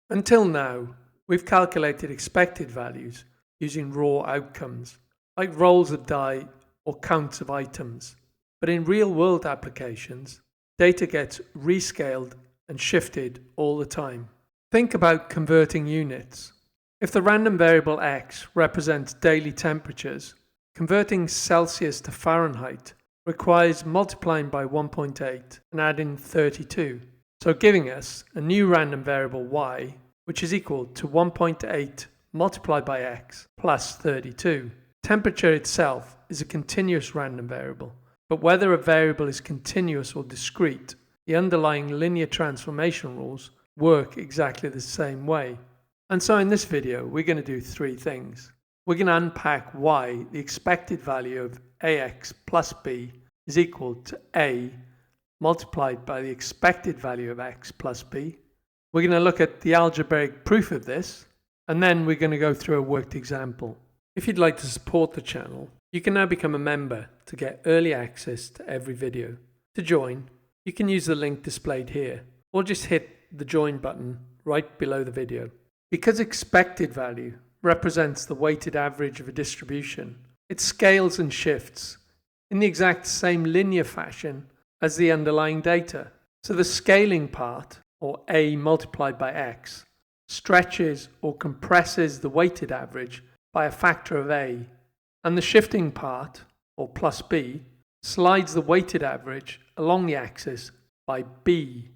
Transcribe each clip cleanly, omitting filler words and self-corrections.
Until now, we've calculated expected values using raw outcomes, like rolls of die or counts of items. But in real-world applications, data gets rescaled and shifted all the time. Think about converting units. If the random variable x represents daily temperatures, converting Celsius to Fahrenheit requires multiplying by 1.8 and adding 32. So giving us a new random variable y, which is equal to 1.8 multiplied by x plus 32. Temperature itself is a continuous random variable, but whether a variable is continuous or discrete, the underlying linear transformation rules work exactly the same way. And so in this video, we're going to do three things. We're going to unpack why the expected value of ax plus b is equal to a multiplied by the expected value of x plus b. We're going to look at the algebraic proof of this, and then we're going to go through a worked example. If you'd like to support the channel, you can now become a member to get early access to every video. To join, you can use the link displayed here, or just hit the join button right below the video. Because expected value represents the weighted average of a distribution, it scales and shifts in the exact same linear fashion as the underlying data. So the scaling part, or a multiplied by x, stretches or compresses the weighted average by a factor of a, and the shifting part, or plus b, slides the weighted average along the axis by b.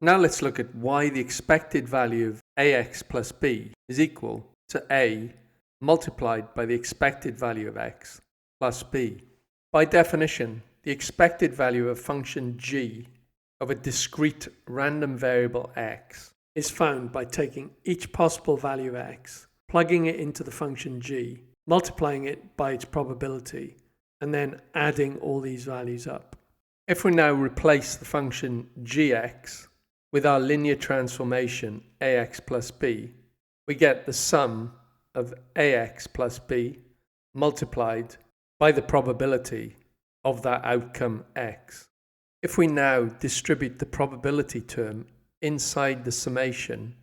Now let's look at why the expected value of ax plus b is equal to a multiplied by the expected value of x plus b. By definition, the expected value of function g of a discrete random variable x is found by taking each possible value of x, plugging it into the function g, multiplying it by its probability, and then adding all these values up. If we now replace the function gx with our linear transformation ax plus b, we get the sum of ax plus b multiplied by the probability of that outcome x. If we now distribute the probability term inside the summation,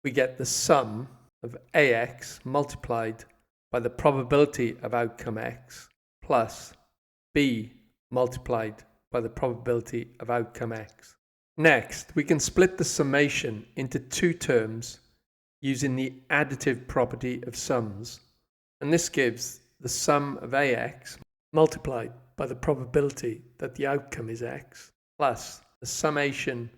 we get the sum of ax multiplied by the probability of outcome x plus b multiplied by the probability of outcome x. Next, we can split the summation into two terms using the additive property of sums, and this gives the sum of ax multiplied by the probability that the outcome is x plus the summation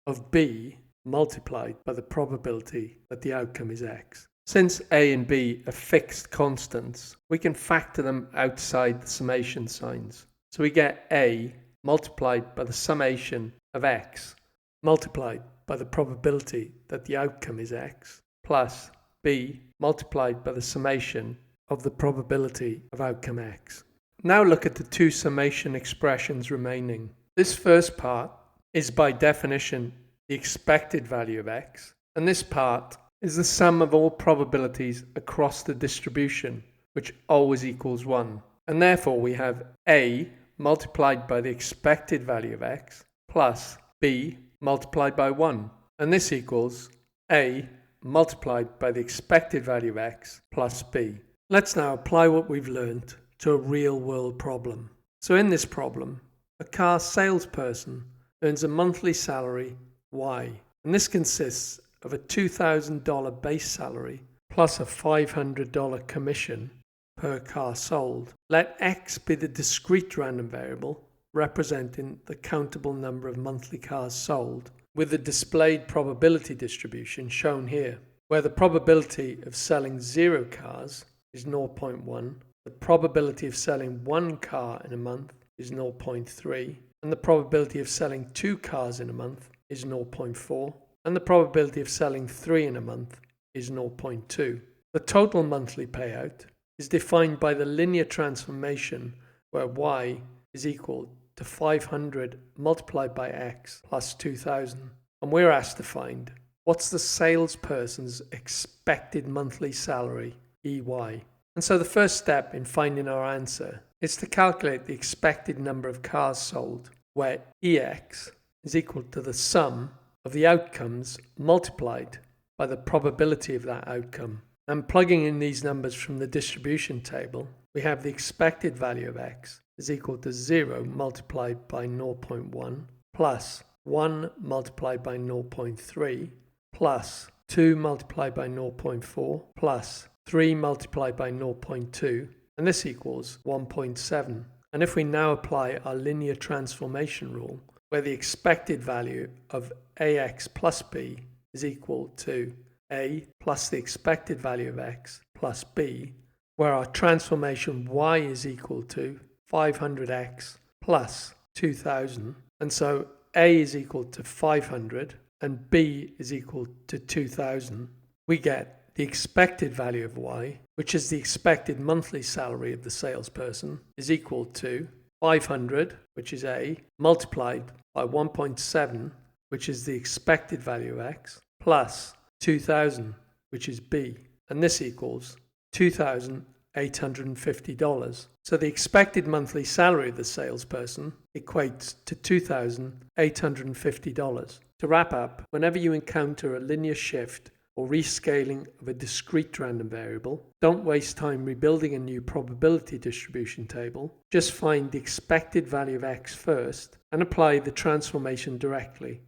of b multiplied by the probability that the outcome is x. Since a and b are fixed constants, we can factor them outside the summation signs. So we get a multiplied by the summation of x multiplied by the probability that the outcome is x plus b multiplied by the summation of the probability of outcome x. Now look at the two summation expressions remaining. This first part is by definition the expected value of x, and this part is the sum of all probabilities across the distribution, which always equals 1. And therefore we have a multiplied by the expected value of x plus b multiplied by 1. And this equals a multiplied by the expected value of x plus b. Let's now apply what we've learned to a real-world problem. So in this problem, a car salesperson earns a monthly salary y, and this consists of a $2,000 base salary plus a $500 commission per car sold. Let x be the discrete random variable representing the countable number of monthly cars sold, with the displayed probability distribution shown here, where the probability of selling 0 cars is 0.1, the probability of selling 1 car in a month is 0.3, and the probability of selling 2 cars in a month is 0.4, and the probability of selling 3 in a month is 0.2. The total monthly payout is defined by the linear transformation where y is equal to 500 multiplied by x plus 2,000. And we're asked to find what's the salesperson's expected monthly salary, EY. And so the first step in finding our answer is to calculate the expected number of cars sold, where EX is equal to the sum of the outcomes multiplied by the probability of that outcome. And plugging in these numbers from the distribution table, we have the expected value of x is equal to 0 multiplied by 0.1 plus 1 multiplied by 0.3 plus 2 multiplied by 0.4 plus 3 multiplied by 0.2, and this equals 1.7. And if we now apply our linear transformation rule, where the expected value of ax plus b is equal to a plus the expected value of x plus b, where our transformation y is equal to 500x plus 2000, and so a is equal to 500 and b is equal to 2000, we get the expected value of y, which is the expected monthly salary of the salesperson, is equal to 500, which is a, multiplied by 1.7, which is the expected value of x, plus 2000, which is b, and this equals $2,850. So the expected monthly salary of the salesperson equates to $2,850. To wrap up, whenever you encounter a linear shift or rescaling of a discrete random variable, don't waste time rebuilding a new probability distribution table. Just find the expected value of x first and apply the transformation directly.